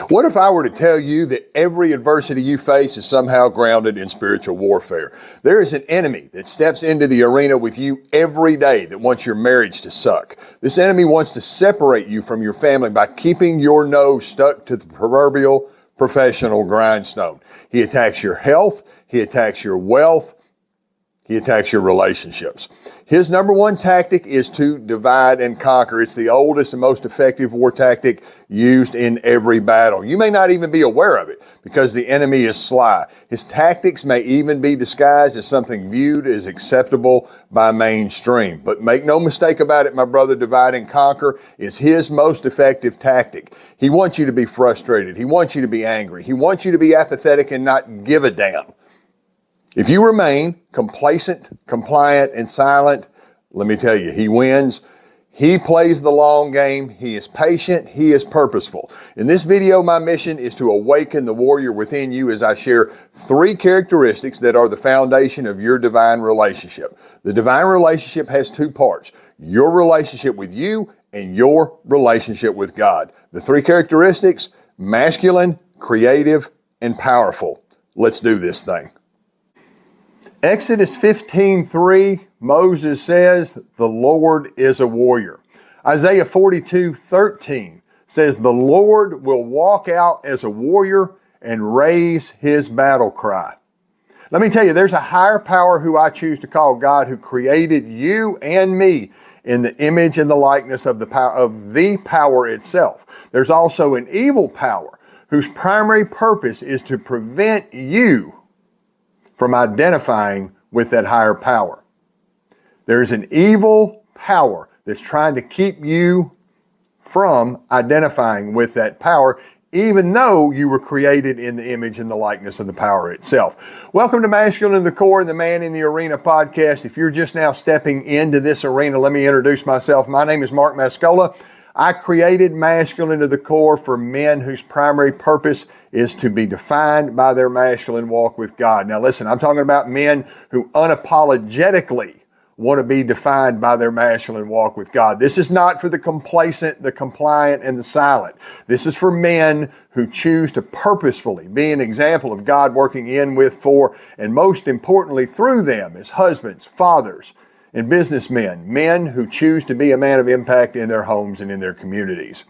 What if I were to tell you that every adversity you face is somehow grounded in spiritual warfare? There is an enemy that steps into the arena with you every day that wants your marriage to suck. This enemy wants to separate you from your family by keeping your nose stuck to the proverbial professional grindstone. He attacks your health. He attacks your wealth. He attacks your relationships. His number one tactic is to divide and conquer. It's the oldest and most effective war tactic used in every battle. You may not even be aware of it because the enemy is sly. His tactics may even be disguised as something viewed as acceptable by mainstream. But make no mistake about it, my brother, divide and conquer is his most effective tactic. He wants you to be frustrated. He wants you to be angry. He wants you to be apathetic and not give a damn. If you remain complacent, compliant, and silent, let me tell you, he wins. He plays the long game. He is patient. He is purposeful. In this video, my mission is to awaken the warrior within you as I share 3 characteristics that are the foundation of your divine relationship. The divine relationship has 2 parts: your relationship with you and your relationship with God. The 3 characteristics: masculine, creative, and powerful. Let's do this thing. Exodus 15:3, Moses says, "The Lord is a warrior." Isaiah 42:13 says, "The Lord will walk out as a warrior and raise his battle cry." Let me tell you, there's a higher power who I choose to call God, who created you and me in the image and the likeness of the power itself. There's also an evil power whose primary purpose is to prevent you from identifying with that higher power. There's an evil power that's trying to keep you from identifying with that power, even though you were created in the image and the likeness of the power itself. Welcome to Masculine in the Core and the Man in the Arena podcast. If you're just now stepping into this arena, let me introduce myself. My name is Mark Mascola. I created Masculine to the Core for men whose primary purpose is to be defined by their masculine walk with God. Now listen, I'm talking about men who unapologetically want to be defined by their masculine walk with God. This is not for the complacent, the compliant, and the silent. This is for men who choose to purposefully be an example of God working in, with, for, and most importantly through them as husbands, fathers, and businessmen, men who choose to be a man of impact in their homes and in their communities.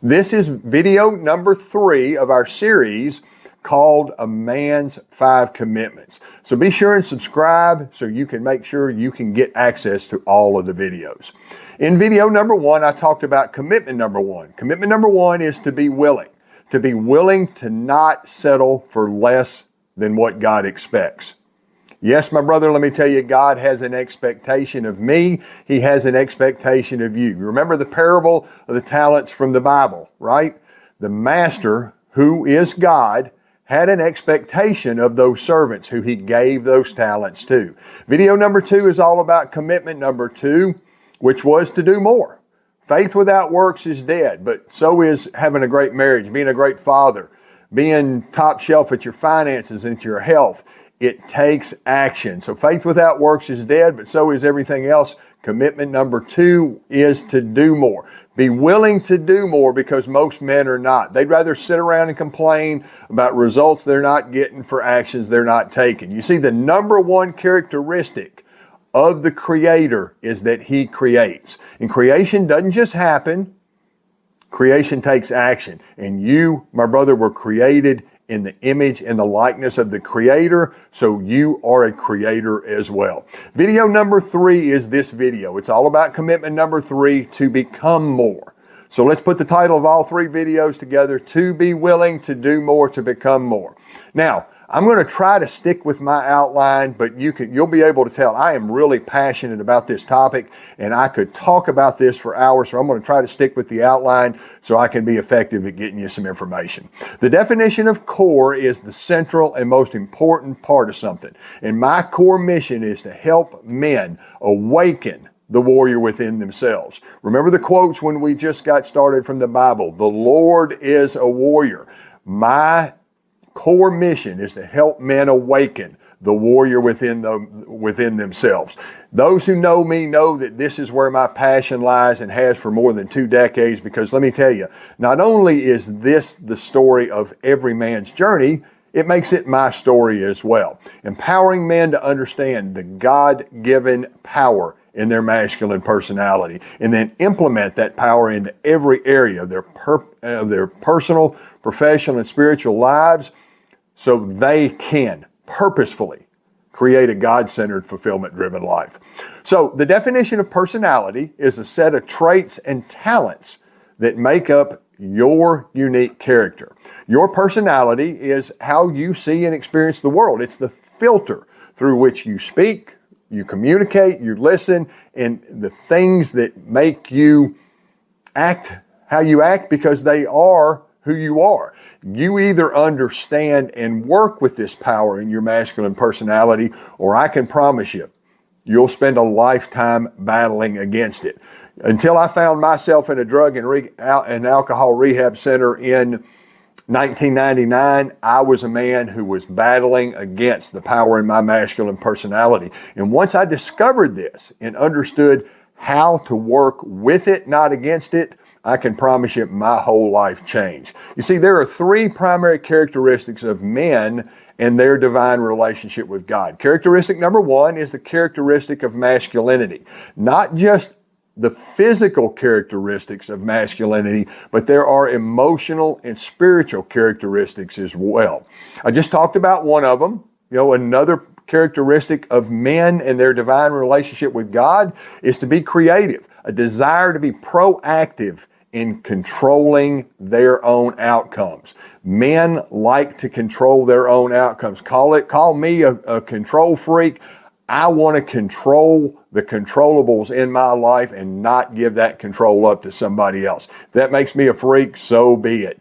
This is video number 3 of our series called A Man's 5 Commitments. So be sure and subscribe so you can make sure you can get access to all of the videos. In video number 1, I talked about commitment number 1. Commitment number 1 is to be willing to not settle for less than what God expects. Yes, my brother, let me tell you, God has an expectation of me. He has an expectation of you. Remember the parable of the talents from the Bible, right? The master, who is God, had an expectation of those servants who he gave those talents to. Video number 2 is all about commitment number 2, which was to do more. Faith without works is dead, but so is having a great marriage, being a great father, being top shelf at your finances and at your health. It takes action. So faith without works is dead, but so is everything else. Commitment number 2 is to do more. Be willing to do more, because most men are not. They'd rather sit around and complain about results they're not getting for actions they're not taking. You see, the number 1 characteristic of the Creator is that He creates. And creation doesn't just happen. Creation takes action. And you, my brother, were created in the image and the likeness of the Creator, so you are a creator as well. Video number 3 is this video. It's all about commitment number 3, to become more. So let's put the title of all 3 videos together: to be willing to do more, to become more. Now, I'm going to try to stick with my outline, but you'll be able to tell I am really passionate about this topic, and I could talk about this for hours, so I'm going to try to stick with the outline so I can be effective at getting you some information. The definition of core is the central and most important part of something, and my core mission is to help men awaken the warrior within themselves. Remember the quotes when we just got started from the Bible: "The Lord is a warrior." My core mission is to help men awaken the warrior within themselves. Those who know me know that this is where my passion lies and has for more than 2 decades, because let me tell you, not only is this the story of every man's journey, it makes it my story as well. Empowering men to understand the God-given power in their masculine personality, and then implement that power into every area of their personal, professional, and spiritual lives, so they can purposefully create a God-centered, fulfillment-driven life. So the definition of personality is a set of traits and talents that make up your unique character. Your personality is how you see and experience the world. It's the filter through which you speak, you communicate, you listen, and the things that make you act how you act, because they are who you are. You either understand and work with this power in your masculine personality, or I can promise you, you'll spend a lifetime battling against it. Until I found myself in a drug and alcohol rehab center in 1999, I was a man who was battling against the power in my masculine personality. And once I discovered this and understood how to work with it, not against it, I can promise you my whole life changed. You see, there are 3 primary characteristics of men and their divine relationship with God. Characteristic number 1 is the characteristic of masculinity. Not just the physical characteristics of masculinity, but there are emotional and spiritual characteristics as well. I just talked about one of them. Another characteristic of men and their divine relationship with God is to be creative, a desire to be proactive in controlling their own outcomes. Men like to control their own outcomes. Call me a control freak. I want to control the controllables in my life and not give that control up to somebody else. If that makes me a freak, so be it.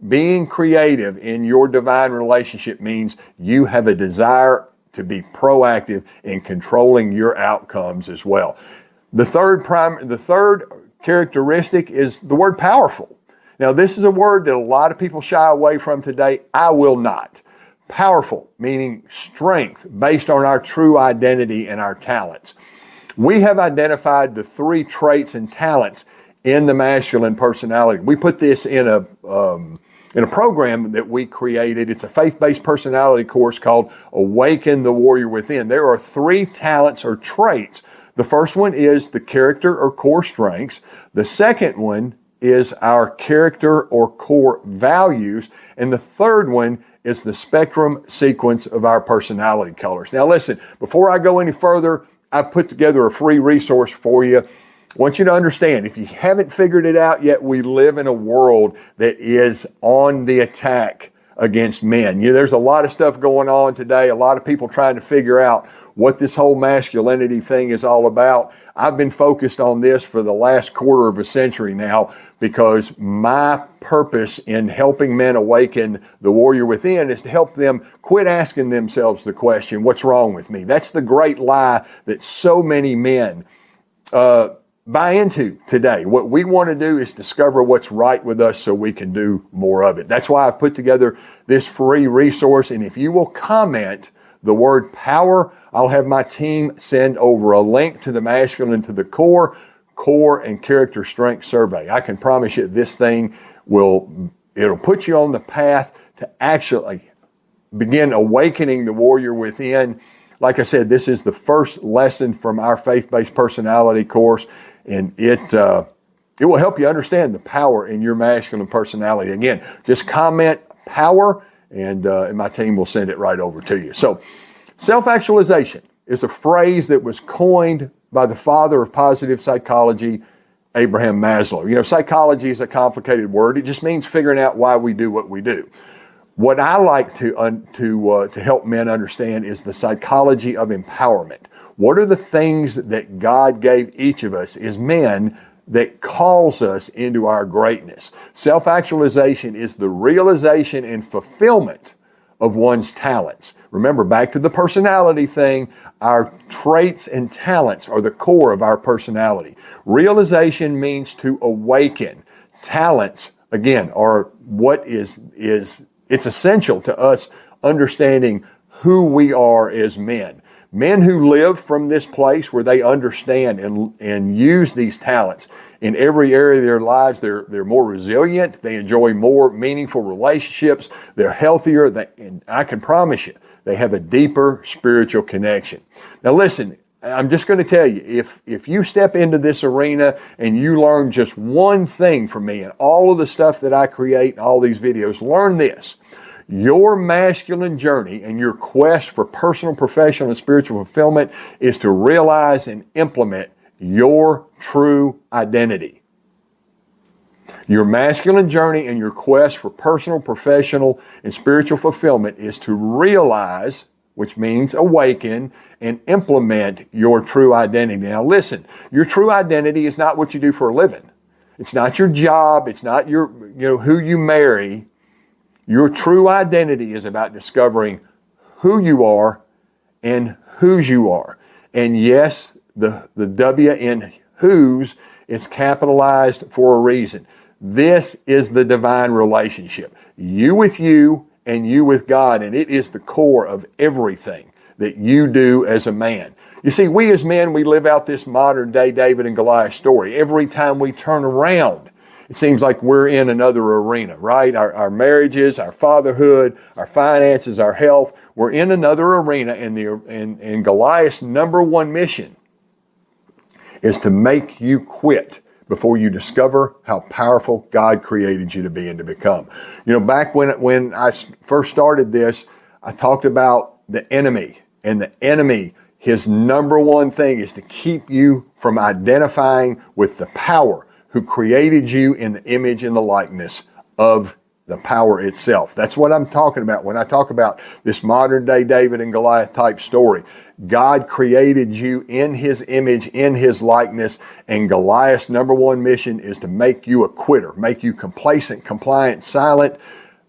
Being creative in your divine relationship means you have a desire to be proactive in controlling your outcomes as well. The third characteristic is the word powerful. Now, this is a word that a lot of people shy away from today. I will not. Powerful, meaning strength based on our true identity and our talents. We have identified the 3 traits and talents in the masculine personality. We put this in a program that we created. It's a faith-based personality course called Awaken The Warrior Within. There are 3 talents or traits. The first one is the character or core strengths. The second one is our character or core values. And the third one is the spectrum sequence of our personality colors. Now listen, before I go any further, I've put together a free resource for you. I want you to understand, if you haven't figured it out yet, we live in a world that is on the attack against men. There's a lot of stuff going on today, a lot of people trying to figure out what this whole masculinity thing is all about. I've been focused on this for the last quarter of a century now, because my purpose in helping men awaken the warrior within is to help them quit asking themselves the question, what's wrong with me? That's the great lie that so many men buy into today. What we want to do is discover what's right with us so we can do more of it. That's why I've put together this free resource. And if you will comment the word power, I'll have my team send over a link to the masculine to the core and character strength survey. I can promise you this thing it'll put you on the path to actually begin awakening the warrior within. Like I said, this is the first lesson from our faith-based personality course, and it will help you understand the power in your masculine personality. Again, just comment power, and my team will send it right over to you. So, self-actualization is a phrase that was coined by the father of positive psychology, Abraham Maslow. Psychology is a complicated word. It just means figuring out why we do what we do. What I like to help men understand is the psychology of empowerment. What are the things that God gave each of us as men that calls us into our greatness? Self-actualization is the realization and fulfillment of one's talents. Remember, back to the personality thing, our traits and talents are the core of our personality. Realization means to awaken. Talents, again, are what it's essential to us understanding who we are as men. Men who live from this place where they understand and use these talents in every area of their lives, they're more resilient, they enjoy more meaningful relationships, they're healthier, and I can promise you, they have a deeper spiritual connection. Now listen, I'm just going to tell you, if you step into this arena and you learn just one thing from me and all of the stuff that I create and all these videos, learn this. Your masculine journey and your quest for personal, professional, and spiritual fulfillment is to realize and implement your true identity. Your masculine journey and your quest for personal, professional, and spiritual fulfillment is to realize, which means awaken, and implement your true identity. Now listen, your true identity is not what you do for a living. It's not your job. It's not your, who you marry. Your true identity is about discovering who you are and whose you are. And yes, the W in whose is capitalized for a reason. This is the divine relationship. You with you and you with God, and it is the core of everything that you do as a man. You see, we as men, we live out this modern day David and Goliath story. Every time we turn around, it seems like we're in another arena, right? Our marriages, our fatherhood, our finances, our health, we're in another arena, and Goliath's number one mission is to make you quit before you discover how powerful God created you to be and to become. Back when I first started this, I talked about the enemy, and the enemy, his number one thing is to keep you from identifying with the power who created you in the image and the likeness of the power itself. That's what I'm talking about when I talk about this modern day David and Goliath type story. God created you in his image, in his likeness, and Goliath's number one mission is to make you a quitter, make you complacent, compliant, silent,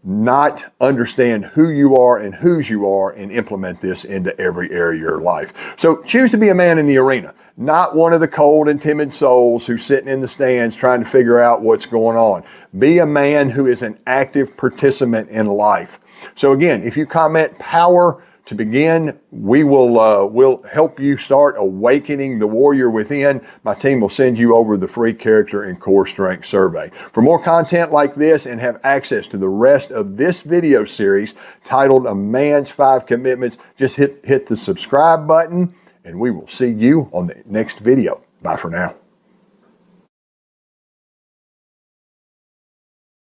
not understand who you are and whose you are, and implement this into every area of your life. So choose to be a man in the arena, not one of the cold and timid souls who's sitting in the stands trying to figure out what's going on. Be a man who is an active participant in life. So again, if you comment power to begin, we'll help you start awakening the warrior within. My team will send you over the free character and core strength survey. For more content like this and have access to the rest of this video series titled A Man's 5 Commitments, just hit the subscribe button, and we will see you on the next video. Bye for now.